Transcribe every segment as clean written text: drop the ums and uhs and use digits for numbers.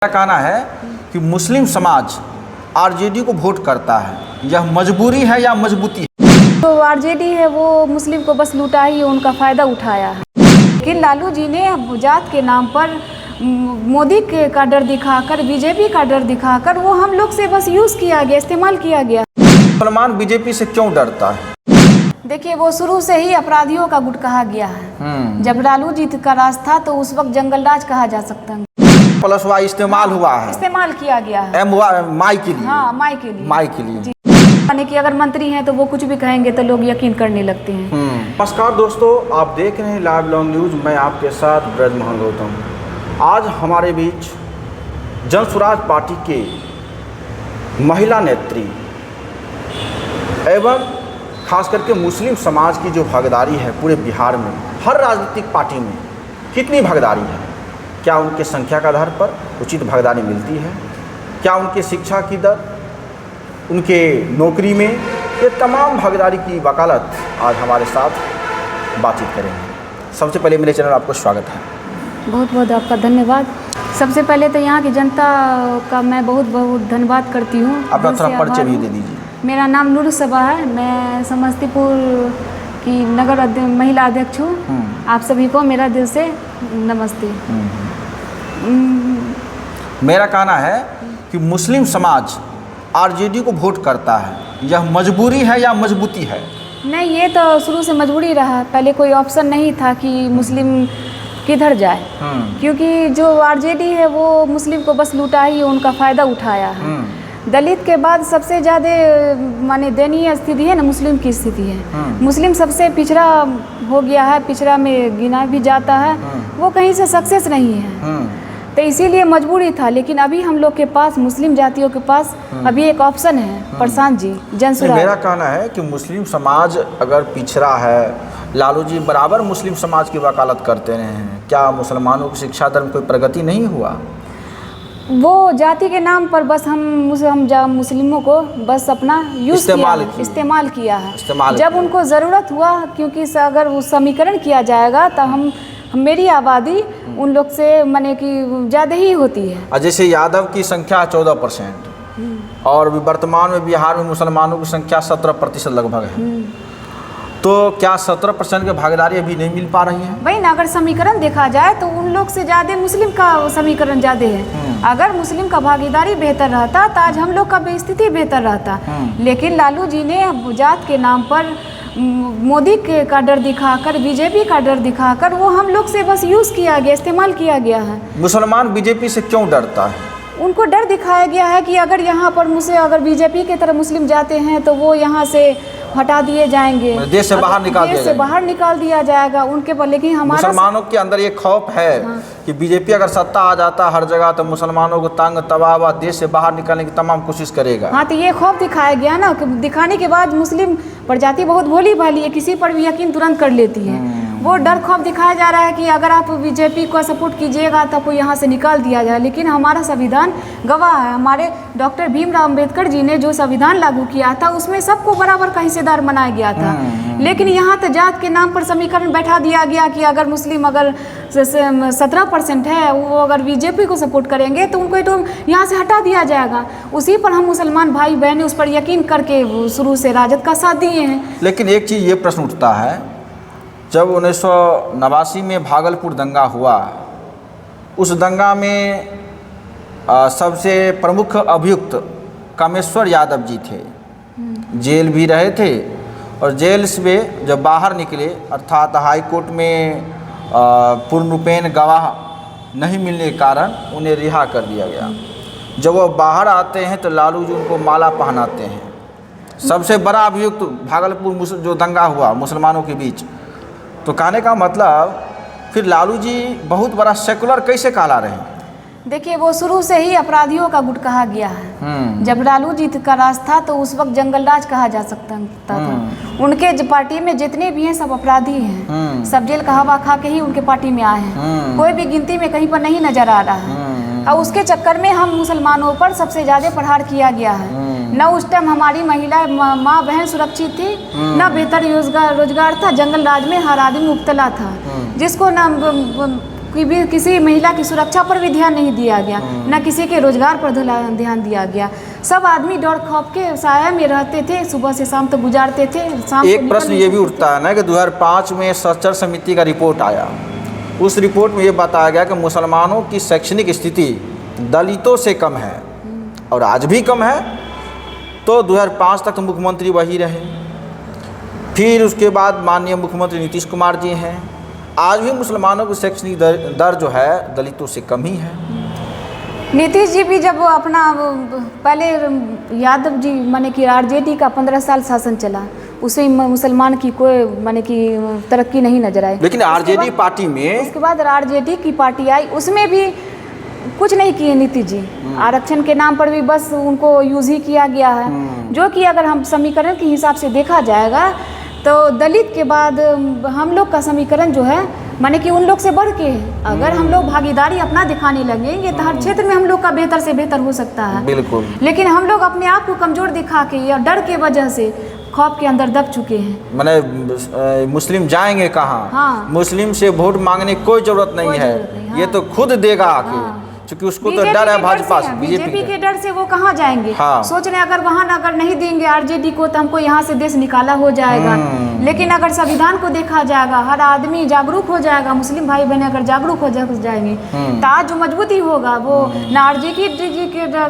मेरा कहना है कि मुस्लिम समाज आरजेडी को वोट करता है, यह मजबूरी है या मजबूती है? तो आरजेडी है वो मुस्लिम को बस लूटा ही, उनका फ़ायदा उठाया है। लेकिन लालू जी ने जात के नाम पर मोदी का डर दिखाकर, बीजेपी का डर दिखाकर वो हम लोग से बस यूज़ किया गया, इस्तेमाल किया गया। मुसलमान बीजेपी से क्यों डरता है? देखिए, वो शुरू से ही अपराधियों का गुट कहा गया है। जब लालू जी का राज था तो उस वक्त जंगल राज कहा जा सकता है। प्लस वाई इस्तेमाल हुआ है, इस्तेमाल किया गया है माई के लिए। हाँ, माई के लिए। माई के लिए यानी कि अगर मंत्री हैं तो वो कुछ भी कहेंगे तो लोग यकीन करने लगते हैं। नमस्कार दोस्तों, आप देख रहे हैं लाइव लॉन्ग न्यूज। मैं आपके साथ ब्रजमोहन गौतम। आज हमारे बीच जन स्वराज पार्टी के महिला नेत्री एवं खास करके मुस्लिम समाज की जो भागीदारी है पूरे बिहार में, हर राजनीतिक पार्टी में कितनी भागीदारी है, क्या उनके संख्या के आधार पर उचित भागीदारी मिलती है, क्या उनके शिक्षा की दर, उनके नौकरी में, ये तमाम भागीदारी की वकालत आज हमारे साथ बातचीत करेंगे। सबसे पहले मेरे चैनल आपको स्वागत है। बहुत बहुत आपका धन्यवाद। सबसे पहले तो यहाँ की जनता का मैं बहुत बहुत धन्यवाद करती हूँ। अपना थोड़ा परिचय भी दे दीजिए। मेरा नाम नूर सबा है, मैं समस्तीपुर की नगर महिला अध्यक्ष हूँ। आप सभी को मेरा दिल से नमस्ते। मेरा कहना है कि मुस्लिम समाज आरजेडी को वोट करता है, यह मजबूरी है या मजबूती है? नहीं, ये तो शुरू से मजबूरी रहा। पहले कोई ऑप्शन नहीं था कि मुस्लिम किधर जाए, क्योंकि जो आरजेडी है वो मुस्लिम को बस लूटा ही, उनका फ़ायदा उठाया है। दलित के बाद सबसे ज़्यादा माने दयनीय स्थिति है ना, मुस्लिम की स्थिति है। मुस्लिम सबसे पिछड़ा हो गया है, पिछड़ा में गिना भी जाता है, वो कहीं से सक्सेस नहीं है। तो इसीलिए मजबूरी था। लेकिन अभी हम लोग के पास, मुस्लिम जातियों के पास अभी एक ऑप्शन है, प्रशांत जी, जन स्वराज। मेरा कहना है कि मुस्लिम समाज अगर पिछड़ा है, लालू जी बराबर मुस्लिम समाज की वकालत करते रहे हैं, क्या मुसलमानों की शिक्षा दर में कोई प्रगति नहीं हुआ? वो जाति के नाम पर बस हम मुस्लिमों को बस अपना इस्तेमाल किया है। जब उनको ज़रूरत हुआ, क्योंकि अगर वो समीकरण किया जाएगा तो मेरी आबादी उन लोग से माने कि ज़्यादा ही होती है। जैसे यादव की संख्या 14% और वर्तमान में बिहार में मुसलमानों की संख्या 17% लगभग है। तो क्या 17% की भागीदारी अभी नहीं मिल पा रही है? वही ना, अगर समीकरण देखा जाए तो उन लोग से ज़्यादा मुस्लिम का समीकरण ज़्यादा है। अगर मुस्लिम का भागीदारी बेहतर रहता तो आज हम लोग का स्थिति बेहतर रहता। लेकिन लालू जी ने जात के नाम पर मोदी का डर दिखाकर, बीजेपी का डर दिखाकर वो हम लोग से बस यूज़ किया गया, इस्तेमाल किया गया है। मुसलमान बीजेपी से क्यों डरता है? उनको डर दिखाया गया है कि अगर यहाँ पर अगर बीजेपी की तरफ मुस्लिम जाते हैं तो वो यहाँ से हटा दिए जाएंगे, देश से बाहर निकाल दिया जाएगा उनके पर। लेकिन हमारा मुसलमानों के अंदर ये खौफ है कि बीजेपी अगर सत्ता आ जाता हर जगह तो मुसलमानों को तंग तबाह देश से बाहर निकालने की तमाम कोशिश करेगा। हाँ, तो ये खौफ दिखाया गया ना, कि दिखाने के बाद मुस्लिम प्रजाति बहुत भोली भाली है, किसी पर भी यकीन तुरंत कर लेती है। वो डर खौफ दिखाया जा रहा है कि अगर आप बीजेपी को सपोर्ट कीजिएगा तो आपको यहाँ से निकाल दिया जाए। लेकिन हमारा संविधान गवाह है, हमारे डॉक्टर भीमराव अम्बेडकर जी ने जो संविधान लागू किया था उसमें सबको बराबर का हिस्सेदार बनाया गया था। लेकिन यहाँ तो जात के नाम पर समीकरण बैठा दिया गया कि अगर मुस्लिम अगर 17% है, वो अगर बीजेपी को सपोर्ट करेंगे तो उनको तो यहाँ से हटा दिया जाएगा। उसी पर हम मुसलमान भाई बहन उस पर यकीन करके शुरू से राजद का साथ दिए हैं। लेकिन एक चीज़ ये प्रश्न उठता है, जब 1989 में भागलपुर दंगा हुआ, उस दंगा में सबसे प्रमुख अभियुक्त कामेश्वर यादव जी थे, जेल भी रहे थे। और जेल से जब बाहर निकले, अर्थात हाई कोर्ट में पूर्ण रूपेण गवाह नहीं मिलने के कारण उन्हें रिहा कर दिया गया। जब वो बाहर आते हैं तो लालू जी उनको माला पहनाते हैं। सबसे बड़ा अभियुक्त भागलपुर जो दंगा हुआ मुसलमानों के बीच, तो कहने का मतलब फिर लालू जी बहुत बड़ा सेकुलर कैसे कहला रहे हैं? देखिए, वो शुरू से ही अपराधियों का गुट कहा गया है। जब लालू जी का राज था तो उस वक्त जंगल राज कहा जा सकता था। उनके पार्टी में जितने भी हैं सब अपराधी हैं, सब जेल का हवा खा के ही उनके पार्टी में आए हैं। कोई भी गिनती में कहीं पर नहीं नजर आ रहा है। और उसके चक्कर में हम मुसलमानों पर सबसे ज़्यादा प्रहार किया गया है। न उस टाइम हमारी महिला माँ बहन सुरक्षित थी, न बेहतर रोजगार था। जंगल राज में हर आदमी मुब्तला था, जिसको न कोई भी किसी महिला की सुरक्षा पर भी ध्यान नहीं दिया गया, ना किसी के रोजगार पर ध्यान दिया गया। सब आदमी डर खौफ के साया में रहते थे, सुबह से शाम तक गुजारते थे। शाम एक प्रश्न ये भी उठता है ना कि 2005 में सच्चर समिति का रिपोर्ट आया। उस रिपोर्ट में ये बताया गया कि मुसलमानों की शैक्षणिक स्थिति दलितों से कम है और आज भी कम है। तो 2005 तक तो मुख्यमंत्री वही रहे, फिर उसके बाद माननीय मुख्यमंत्री नीतीश कुमार जी हैं। आज भी मुसलमानों की शैक्षणिक दर जो है दलितों से कम ही है। नीतीश जी भी जब वो अपना पहले यादव जी माने कि आरजेडी का 15 साल शासन चला, उसमें मुसलमान की कोई माने कि तरक्की नहीं नजर आई। लेकिन आरजेडी पार्टी में उसके बाद आरजेडी की पार्टी आई, उसमें भी कुछ नहीं किए नीतीश जी। आरक्षण के नाम पर भी बस उनको यूज़ ही किया गया है, जो कि अगर हम समीकरण के हिसाब से देखा जाएगा तो दलित के बाद हम लोग का समीकरण जो है माने कि उन लोग से बढ़ के है। अगर हम लोग भागीदारी अपना दिखाने लगेंगे तो हर क्षेत्र में हम लोग का बेहतर से बेहतर हो सकता है। बिल्कुल। लेकिन हम लोग अपने आप को कमज़ोर दिखा के या डर के वजह से खौफ के अंदर दब चुके हैं। मैंने मुस्लिम जाएंगे कहाँ? हाँ। मुस्लिम से वोट मांगने की कोई ज़रूरत नहीं है, हाँ। ये तो खुद देगा आके। क्योंकि उसको तो डर है भाजपा से, बीजेपी के डर से वो कहाँ जाएंगे। हाँ। सोच रहे अगर वहाँ अगर नहीं देंगे आरजेडी को तो हमको यहाँ से देश निकाला हो जाएगा। लेकिन अगर संविधान को देखा जाएगा, हर आदमी जागरूक हो जाएगा, मुस्लिम भाई बहन अगर जागरूक हो जाएंगे तो आज जो मजबूती होगा वो ना आरजेडी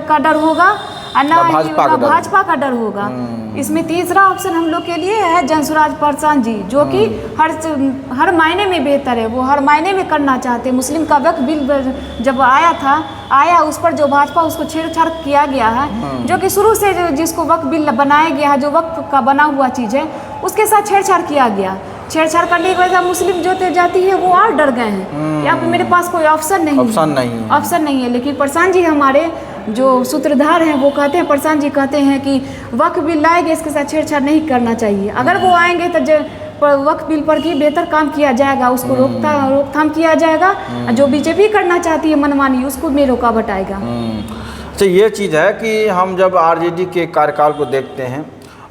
का डर होगा और ना भाजपा का डर होगा। इसमें तीसरा ऑप्शन हम लोग के लिए है जनसुराज प्रसाद जी, जो कि हर मायने में बेहतर है। वो हर मायने में करना चाहते हैं। मुस्लिम का वक्फ बिल जब आया उस पर जो भाजपा उसको छेड़छाड़ किया गया है, जो कि शुरू से जिसको वक्फ बिल बनाया गया है, जो वक्फ का बना हुआ चीज़ है, उसके साथ छेड़छाड़ किया गया। छेड़छाड़ करने की वजह से मुस्लिम जो जाति है वो और डर गए हैं। या मेरे पास कोई ऑप्शन नहीं है। लेकिन प्रशांत जी हमारे जो सूत्रधार हैं वो कहते हैं, प्रशांत जी कहते हैं कि वक्फ बिल लाएंगे, इसके साथ छेड़छाड़ नहीं करना चाहिए। अगर वो आएंगे तो वक्फ बिल पर ही बेहतर काम किया जाएगा, उसको रोकथाम किया जाएगा। जो बीजेपी करना चाहती है मनमानी, उसको में रुकावट आएगा। अच्छा, ये चीज़ है कि हम जब आरजेडी के कार्यकाल को देखते हैं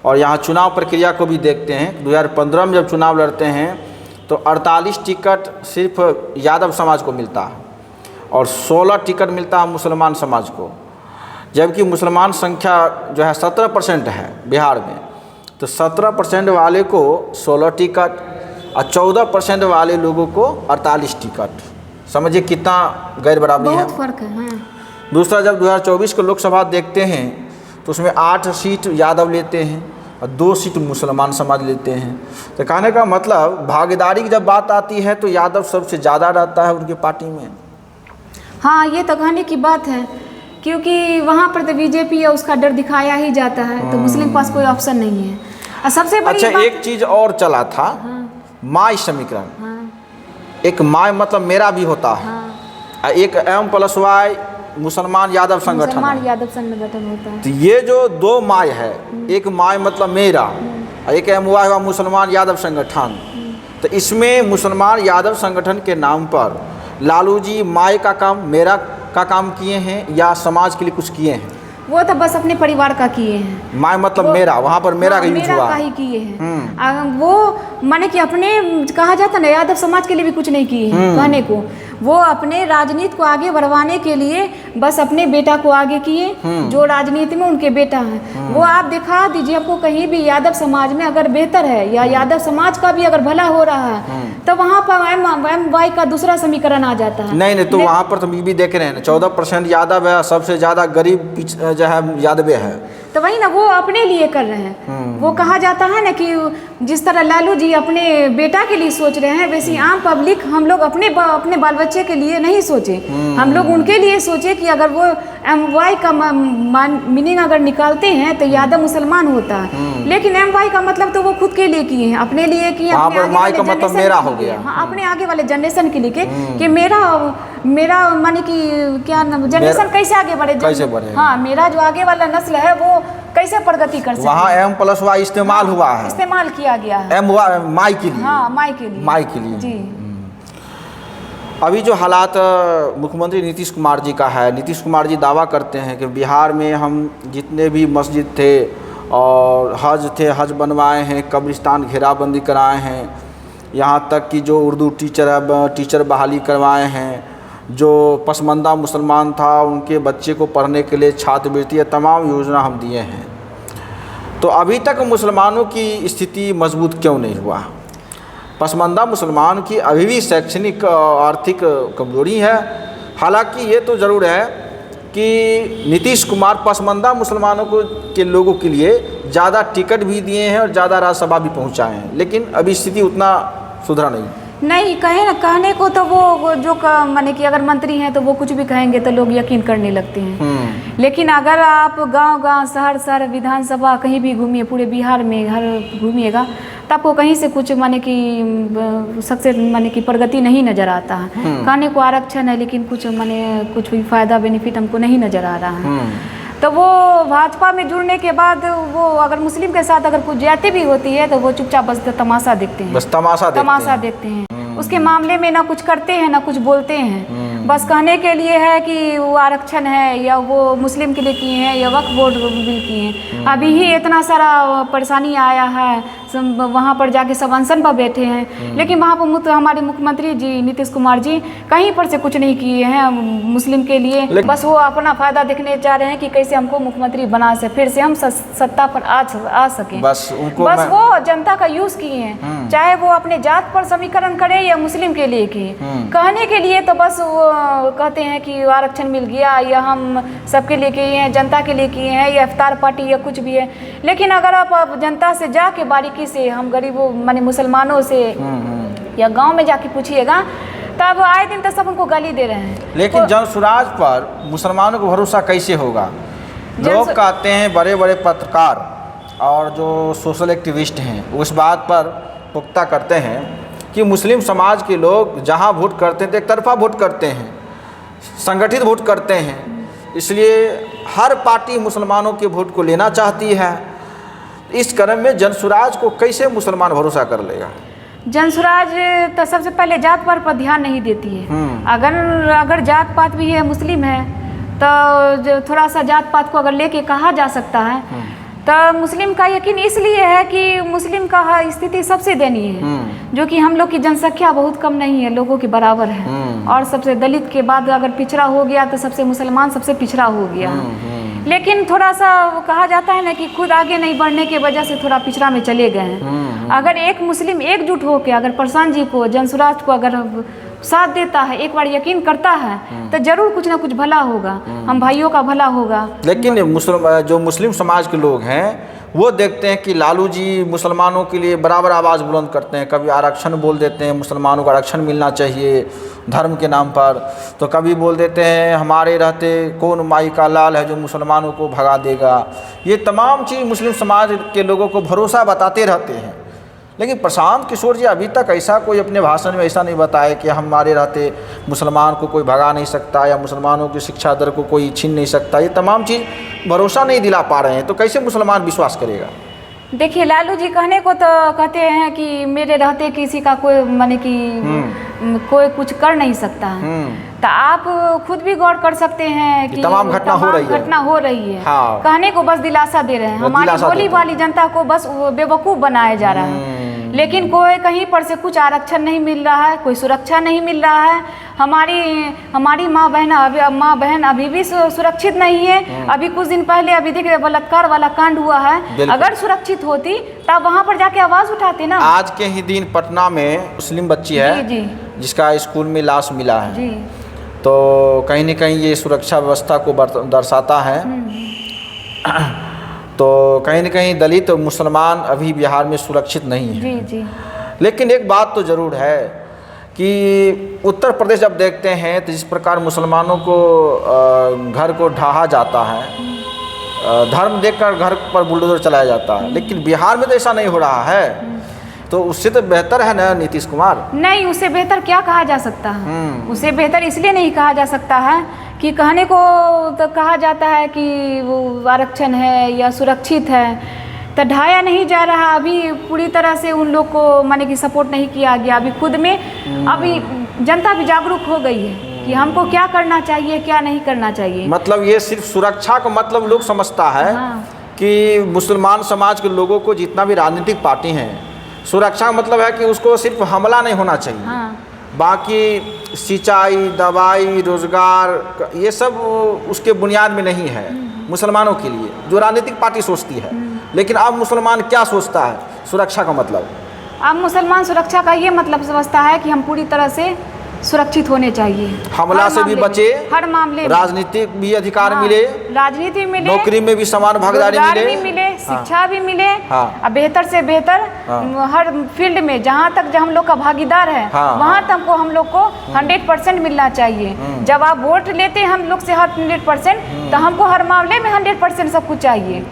और यहाँ चुनाव प्रक्रिया को भी देखते हैं, 2015 में जब चुनाव लड़ते हैं तो 48 टिकट सिर्फ यादव समाज को मिलता है और 16 टिकट मिलता है मुसलमान समाज को, जबकि मुसलमान संख्या जो है 17% है बिहार में। तो 17% वाले को 16 टिकट और 14% वाले लोगों को 48 टिकट। समझिए कितना गैर बराबरी है, बहुत फर्क है। हाँ। दूसरा, जब 2024 को लोकसभा देखते हैं तो उसमें 8 सीट यादव लेते हैं और 2 सीट मुसलमान समाज लेते हैं। तो कहने का मतलब भागीदारी की जब बात आती है तो यादव सबसे ज़्यादा रहता है उनकी पार्टी में। हाँ, ये तो कहने की बात है, क्योंकि वहाँ पर तो बीजेपी या उसका डर दिखाया ही जाता है, तो मुस्लिम पास कोई ऑप्शन नहीं है। और सबसे बड़ी अच्छा, एक चीज़ और चला था। हाँ। माई समीकरण। हाँ। एक माई मतलब मेरा भी होता है। हाँ। एक M+Y मुसलमान यादव संगठन होता है। तो ये जो 2 माई है, एक माई मतलब मेरा और एक MY हुआ मुसलमान यादव संगठन। तो इसमें मुसलमान यादव संगठन के नाम पर लालू जी माई का काम, मेरा का काम किए हैं या समाज के लिए कुछ किए हैं? वो तो बस अपने परिवार का किए हैं। माई मतलब मेरा, वहाँ पर मेरा का यूज हुआ, का ही किए हैं। वो माने कि अपने कहा जाता ना, यादव समाज के लिए भी कुछ नहीं किए हैं कहने को। वो अपने राजनीति को आगे बढ़वाने के लिए बस अपने बेटा को आगे किए, जो राजनीति में उनके बेटा हैं। वो आप दिखा दीजिए, आपको कहीं भी यादव समाज में अगर बेहतर है या यादव समाज का भी अगर भला हो रहा है तो वहाँ पर MY का दूसरा समीकरण आ जाता है। नहीं, तो वहाँ पर तो भी देख रहे हैं 14% यादव है, सबसे ज़्यादा गरीब जो है यादवे है। तो वही ना, वो अपने लिए कर रहे हैं। वो कहा जाता है ना कि जिस तरह लालू जी अपने बेटा के लिए सोच रहे हैं, वैसे आम पब्लिक हम लोग अपने बाल बच्चे के लिए नहीं सोचे। हम लोग उनके लिए सोचे कि अगर वो MY का मीनिंग अगर निकालते हैं तो यादव मुसलमान होता है। लेकिन MY का मतलब तो वो खुद के लिए किए हैं, अपने लिए किए, मतलब मेरा हो गया। हाँ, अपने आगे वाले जनरेशन के लिए कि मेरा माने कि क्या जनरेशन कैसे आगे बढ़े। हाँ, मेरा जो आगे वाला नस्ल है वो कैसे प्रगति कर सके। वहाँ M+Y इस्तेमाल हुआ है, इस्तेमाल किया गया है माई के लिए। हाँ, माई के लिए जी। अभी जो हालात मुख्यमंत्री नीतीश कुमार जी का है, नीतीश कुमार जी दावा करते हैं कि बिहार में हम जितने भी मस्जिद थे और हज बनवाए हैं, कब्रिस्तान घेराबंदी कराए हैं, यहाँ तक कि जो उर्दू टीचर बहाली करवाए हैं, जो पसमानदा मुसलमान था उनके बच्चे को पढ़ने के लिए छात्रवृत्ति या तमाम योजना हम दिए हैं। तो अभी तक मुसलमानों की स्थिति मजबूत क्यों नहीं हुआ? पसमानदा मुसलमान की अभी भी शैक्षणिक आर्थिक कमजोरी है। हालांकि ये तो ज़रूर है कि नीतीश कुमार पसमानदा मुसलमानों के लोगों के लिए ज़्यादा टिकट भी दिए हैं और ज़्यादा राज्यसभा भी पहुंचाए हैं, लेकिन अभी स्थिति उतना सुधरा नहीं। कहे ना, कहने को तो वो जो माने कि अगर मंत्री हैं तो वो कुछ भी कहेंगे तो लोग यकीन करने लगते हैं। लेकिन अगर आप गांव-गांव, शहर विधानसभा कहीं भी घूमिए, पूरे बिहार में हर घूमिएगा तो आपको कहीं से कुछ माने कि सक्सेस माने कि प्रगति नहीं नज़र आता है। कहने को आरक्षण है लेकिन कुछ भी फ़ायदा बेनिफिट हमको नहीं नज़र आ रहा है। तो वो भाजपा में जुड़ने के बाद वो अगर मुस्लिम के साथ अगर कुछ ज्यादती भी होती है तो वो चुपचाप बस तमाशा देखते हैं, बस तमाशा देखते हैं। उसके मामले में ना कुछ करते हैं ना कुछ बोलते हैं। बस कहने के लिए है कि वो आरक्षण है या वो मुस्लिम के लिए किए हैं या वक्फ बोर्ड बिल किए हैं। अभी ही इतना सारा परेशानी आया है, वहाँ पर जाके सब अनशन पर बैठे हैं, लेकिन वहाँ पर हमारे मुख्यमंत्री जी नीतीश कुमार जी कहीं पर से कुछ नहीं किए हैं मुस्लिम के लिए। बस वो अपना फायदा देखने चाह रहे हैं कि कैसे हमको मुख्यमंत्री बना से फिर से हम सत्ता पर आ सकें। बस वो जनता का यूज किए हैं, चाहे वो अपने जात पर समीकरण करे या मुस्लिम के लिए किए। कहने के लिए तो बस वो कहते हैं कि आरक्षण मिल गया या हम सबके लिए किए हैं, जनता के लिए किए हैं या इफ्तार पार्टी या कुछ भी है। लेकिन अगर आप जनता से जाके बारीकी से, हम गरीबों माने मुसलमानों से या गांव में जाके पूछिएगा तब आए दिन तो सब उनको गाली दे रहे हैं। लेकिन जनसुराज पर मुसलमानों को भरोसा कैसे होगा? लोग कहते हैं, बड़े बड़े पत्रकार और जो सोशल एक्टिविस्ट हैं वो इस बात पर पुख्ता करते हैं कि मुस्लिम समाज के लोग जहां वोट करते हैं तो एक तरफा वोट करते हैं, संगठित वोट करते हैं, इसलिए हर पार्टी मुसलमानों के वोट को लेना चाहती है। इस क्रम में जनसुराज को कैसे मुसलमान भरोसा कर लेगा? जनसुराज तो सबसे पहले जात पात पर ध्यान नहीं देती है। अगर जात पात भी है, मुस्लिम है, तो थोड़ा सा जात पात को अगर लेके कहा जा सकता है तो मुस्लिम का यकीन इसलिए है कि मुस्लिम का स्थिति सबसे दयनीय है, जो कि हम लोग की जनसंख्या बहुत कम नहीं है, लोगों के बराबर है। और सबसे दलित के बाद अगर पिछड़ा हो गया तो सबसे मुसलमान सबसे पिछड़ा हो गया। लेकिन थोड़ा सा कहा जाता है ना कि खुद आगे नहीं बढ़ने की वजह से थोड़ा पिछड़ा में चले गए हैं। अगर एक मुस्लिम एकजुट होकर अगर प्रशांत जी को, जनसुराज को अगर साथ देता है, एक बार यकीन करता है, तो जरूर कुछ ना कुछ भला होगा, हम भाइयों का भला होगा। लेकिन जो मुस्लिम समाज के लोग हैं वो देखते हैं कि लालू जी मुसलमानों के लिए बराबर आवाज़ बुलंद करते हैं, कभी आरक्षण बोल देते हैं, मुसलमानों को आरक्षण मिलना चाहिए धर्म के नाम पर, तो कभी बोल देते हैं हमारे रहते कौन माई का लाल है जो मुसलमानों को भगा देगा। ये तमाम चीज़ मुस्लिम समाज के लोगों को भरोसा बताते रहते हैं। लेकिन प्रशांत किशोर जी अभी तक ऐसा कोई अपने भाषण में ऐसा नहीं बताया कि हमारे रहते मुसलमान को कोई भगा नहीं सकता या मुसलमानों की शिक्षा दर को कोई छीन नहीं सकता। ये तमाम चीज़ भरोसा नहीं दिला पा रहे हैं, तो कैसे मुसलमान विश्वास करेगा? देखिए, लालू जी कहने को तो कहते हैं कि मेरे रहते किसी का कोई माने कि कोई कुछ कर नहीं सकता है। तो आप खुद भी गौर कर सकते हैं कि तमाम घटना हो रही है। हाँ। कहने को बस दिलासा दे रहे हैं, हमारी भोली वाली जनता को बस बेवकूफ़ बनाया जा रहा है। लेकिन कोई कहीं पर से कुछ आरक्षण नहीं मिल रहा है, कोई सुरक्षा नहीं मिल रहा है। हमारी माँ बहन अभी भी सुरक्षित नहीं है। अभी कुछ दिन पहले अभी देखिए बलात्कार वाला कांड हुआ है, अगर सुरक्षित होती तब वहाँ पर जाके आवाज़ उठाते ना। आज के ही दिन पटना में मुस्लिम बच्ची है जी। जिसका स्कूल में लाश मिला है जी। तो कहीं न कहीं ये सुरक्षा व्यवस्था को दर्शाता है। तो कहीं न कहीं दलित और मुसलमान अभी बिहार में सुरक्षित नहीं है। जी। लेकिन एक बात तो ज़रूर है कि उत्तर प्रदेश जब देखते हैं तो जिस प्रकार मुसलमानों को घर को ढहा जाता है, धर्म देखकर घर पर बुलडोजर चलाया जाता है, लेकिन बिहार में तो ऐसा नहीं हो रहा है। तो उससे तो बेहतर है ना नीतीश कुमार? नहीं, उससे बेहतर क्या कहा जा सकता है? उससे बेहतर इसलिए नहीं कहा जा सकता है कि कहने को तो कहा जाता है कि वो आरक्षण है या सुरक्षित है, तो ढाया नहीं जा रहा। अभी पूरी तरह से उन लोग को माने कि सपोर्ट नहीं किया गया। अभी खुद में अभी जनता भी जागरूक हो गई है कि हमको क्या करना चाहिए क्या नहीं करना चाहिए। मतलब ये सिर्फ सुरक्षा का मतलब लोग समझता है। हाँ। कि मुसलमान समाज के लोगों को जितना भी राजनीतिक पार्टी हैं सुरक्षा मतलब है कि उसको सिर्फ हमला नहीं होना चाहिए, हाँ बाकी सिंचाई, दवाई, रोजगार, ये सब उसके बुनियाद में नहीं है मुसलमानों के लिए, जो राजनीतिक पार्टी सोचती है। लेकिन अब मुसलमान क्या सोचता है सुरक्षा का मतलब? अब मुसलमान सुरक्षा का ये मतलब समझता है कि हम पूरी तरह से सुरक्षित होने चाहिए, हमला से भी बचे, हर मामले में, राजनीतिक भी अधिकार हाँ, मिले, राजनीति मिले, नौकरी में भी समान भागीदारी रोजगार मिले, भी मिले, हाँ, शिक्षा भी मिले, हाँ, अब बेहतर से बेहतर हाँ, हर फील्ड में जहाँ तक जो हम लोग का भागीदार है, हाँ, वहाँ तक को हम लोग को 100% मिलना चाहिए। जब आप वोट लेते हैं हम लोग से 100%, तो हमको हर मामले में 100% सब कुछ चाहिए।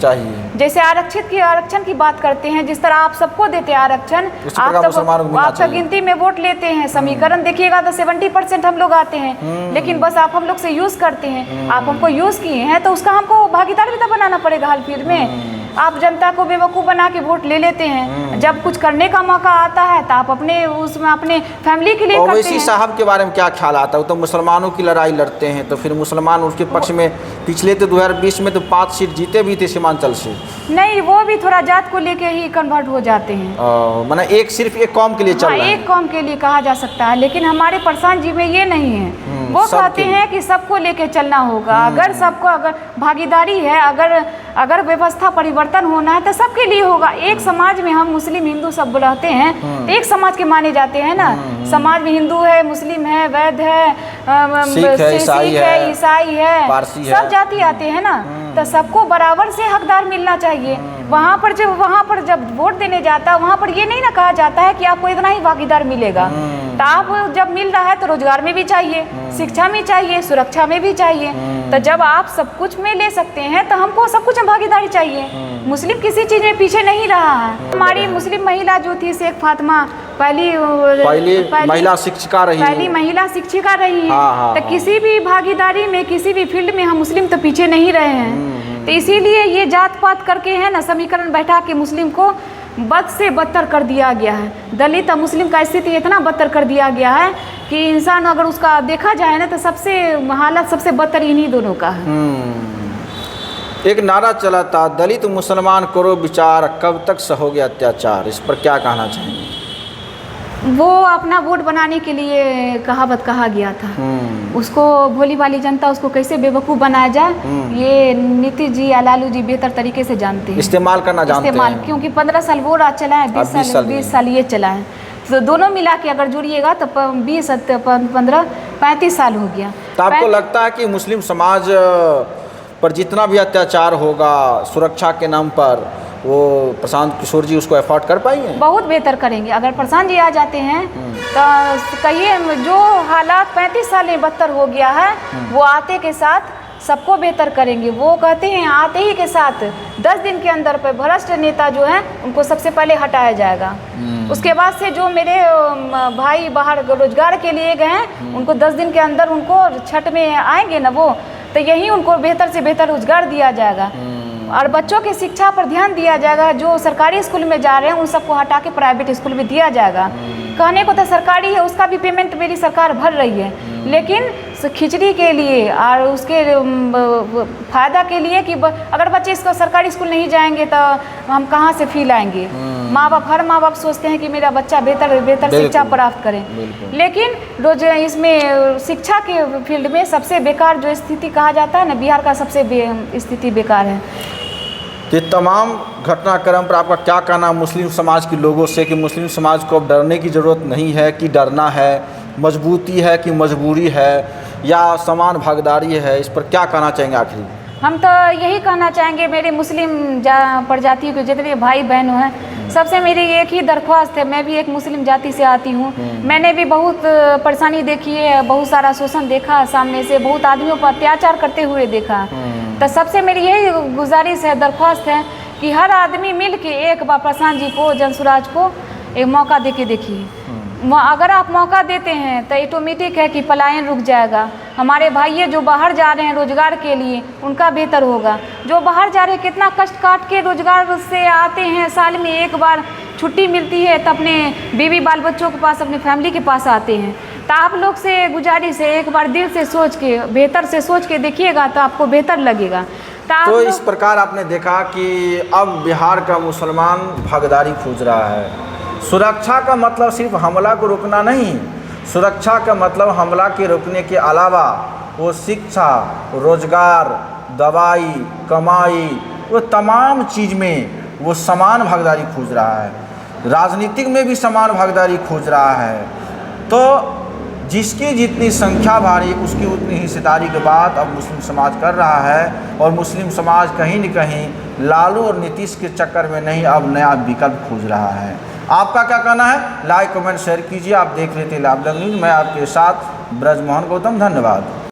जैसे आरक्षण की बात करते हैं, जिस तरह आप सबको देते हैं आरक्षण, आप तो गिनती में वोट लेते हैं, समीकरण देखिएगा तो 70% हम लोग आते हैं, लेकिन बस आप हम लोग से यूज करते हैं। आप हमको यूज किए हैं तो उसका हमको भागीदार भी तो बनाना पड़ेगा हर फील्ड में। आप जनता को बेवकूफ़ बना के वोट ले लेते हैं, जब कुछ करने का मौका आता है तो आप अपने उसमें अपने फैमिली के लिए करते हैं। ओवैसी साहब के बारे में क्या ख्याल आता है? वो तो मुसलमानों की लड़ाई लड़ते हैं, तो फिर मुसलमान उसके पक्ष में पिछले तो 2020 में तो 5 सीट जीते भी थे सीमांचल से। नहीं, वो भी थोड़ा जात को लेके ही कन्वर्ट हो जाते हैं, माने सिर्फ एक कौम के लिए चल रहा है। एक कौम के लिए कहा जा सकता है, लेकिन हमारे प्रशांत जी में ये नहीं है। वो कहते हैं कि सबको लेके चलना होगा, अगर सबको अगर भागीदारी है, अगर व्यवस्था परिवर्तन होना है तो सबके लिए होगा। एक समाज में हम मुस्लिम हिंदू सब रहते हैं तो एक समाज के माने जाते हैं ना। समाज में हिंदू है, मुस्लिम है, वैद्य है, सिख है, ईसाई है, सब जाति आते हैं ना, तो सबको बराबर से हकदार मिलना चाहिए। वहाँ पर जब वोट देने जाता है, वहाँ पर ये नहीं ना कहा जाता है कि आपको इतना ही भागीदार मिलेगा। तो आप जब मिल रहा है तो रोजगार में भी चाहिए, शिक्षा में चाहिए, सुरक्षा में भी चाहिए। तो जब आप सब कुछ में ले सकते हैं तो हमको सब कुछ में भागीदारी चाहिए। मुस्लिम किसी चीज में पीछे नहीं रहा है। हमारी मुस्लिम महिला जो थी शेख फातिमा, पहली महिला शिक्षिका रही, पहली महिला शिक्षिका रही। तो किसी भी भागीदारी में, किसी भी फील्ड में हम मुस्लिम तो पीछे नहीं रहे हैं। तो इसीलिए ये जात पात करके है ना, समीकरण बैठा के मुस्लिम को बद से बदतर कर दिया गया है। दलित और मुस्लिम का स्थिति इतना बदतर कर दिया गया है कि इंसान अगर उसका देखा जाए ना तो सबसे हालत सबसे बदतर इन्हीं दोनों का है। एक नारा चला था, दलित मुसलमान करो विचार, कब तक सहोगे अत्याचार। इस पर क्या कहना चाहेंगे? वो अपना वोट बनाने के लिए कहावत कहा गया था, उसको भोली भाली जनता उसको कैसे बेवकूफ़ बनाया जाए, ये नीतीश जी या लालू जी बेहतर तरीके से जानते हैं, इस्तेमाल करना जानते हैं। क्योंकि 15 साल वो राज चला है, 20 साल ये चला है, तो दोनों मिला के अगर जुड़िएगा तो 20, 15, 35 साल हो गया। तो आपको लगता है कि मुस्लिम समाज पर जितना भी अत्याचार होगा सुरक्षा के नाम पर, वो प्रशांत किशोर जी उसको एफोर्ड कर पाएंगे? बहुत बेहतर करेंगे। अगर प्रशांत जी आ जाते हैं तो कहिए जो हालात 35 साल में बदतर हो गया है, वो आते के साथ सबको बेहतर करेंगे। वो कहते हैं आते ही के साथ 10 दिन के अंदर पर भ्रष्ट नेता जो हैं उनको सबसे पहले हटाया जाएगा। उसके बाद से जो मेरे भाई बाहर रोजगार के लिए गए हैं उनको 10 दिन के अंदर उनको छठ में आएंगे ना वो, तो यही उनको बेहतर से बेहतर रोजगार दिया जाएगा। और बच्चों की शिक्षा पर ध्यान दिया जाएगा। जो सरकारी स्कूल में जा रहे हैं उन सबको हटा के प्राइवेट स्कूल में दिया जाएगा। कहने को तो सरकारी है, उसका भी पेमेंट मेरी सरकार भर रही है, लेकिन खिचड़ी के लिए और उसके फ़ायदा के लिए कि अगर बच्चे इसको सरकारी स्कूल नहीं जाएंगे तो हम कहाँ से फी लाएंगे। हर माँ बाप सोचते हैं कि मेरा बच्चा बेहतर शिक्षा प्राप्त करे, लेकिन रोज इसमें शिक्षा के फील्ड में सबसे बेकार जो स्थिति कहा जाता है ना, बिहार का सबसे स्थिति बेकार है। ये तमाम घटनाक्रम पर आपका क्या कहना मुस्लिम समाज के लोगों से, कि मुस्लिम समाज को अब डरने की ज़रूरत नहीं है, कि डरना है, मजबूती है कि मजबूरी है, या समान भागीदारी है? इस पर क्या कहना चाहेंगे आखिर? हम तो यही कहना चाहेंगे, मेरे मुस्लिम प्रजातियों के जितने भाई बहनों हैं, सबसे मेरी एक ही दरख्वास्त है। मैं भी एक मुस्लिम जाति से आती हूँ, मैंने भी बहुत परेशानी देखी है, बहुत सारा शोषण देखा, सामने से बहुत आदमियों पर अत्याचार करते हुए देखा। तो सबसे मेरी यही गुजारिश है, दरख्वास्त है कि हर आदमी मिल के एक बार प्रशांत जी को, जनसुराज को एक मौका दे के देखिए। अगर आप मौका देते हैं तो ऑटोमेटिक है कि पलायन रुक जाएगा। हमारे भाई जो बाहर जा रहे हैं रोजगार के लिए, उनका बेहतर होगा। जो बाहर जा रहे हैं कितना कष्ट काट के रोजगार से आते हैं, साल में एक बार छुट्टी मिलती है तो अपने बीवी बाल बच्चों के पास, अपनी फैमिली के पास आते हैं। तो आप लोग से गुजारिश है, एक बार दिल से सोच के, बेहतर से सोच के देखिएगा तो आपको बेहतर लगेगा। तो इस प्रकार आपने देखा कि अब बिहार का मुसलमान भागीदारी खोज रहा है, सुरक्षा का मतलब सिर्फ हमला को रोकना नहीं, सुरक्षा का मतलब हमला के रोकने के अलावा वो शिक्षा, रोजगार, दवाई, कमाई, वो तमाम चीज़ में वो समान भागीदारी खोज रहा है, राजनीतिक में भी समान भागीदारी खोज रहा है। तो जिसकी जितनी संख्या भारी उसकी उतनी हिस्सेदारी की बात अब मुस्लिम समाज कर रहा है। और मुस्लिम समाज कहीं न कहीं लालू और नीतीश के चक्कर में नहीं, अब नया विकल्प खोज रहा है। आपका क्या कहना है? लाइक, कमेंट, शेयर कीजिए। आप देख रहे थे लाभ न्यूज़, मैं आपके साथ ब्रजमोहन गौतम। धन्यवाद।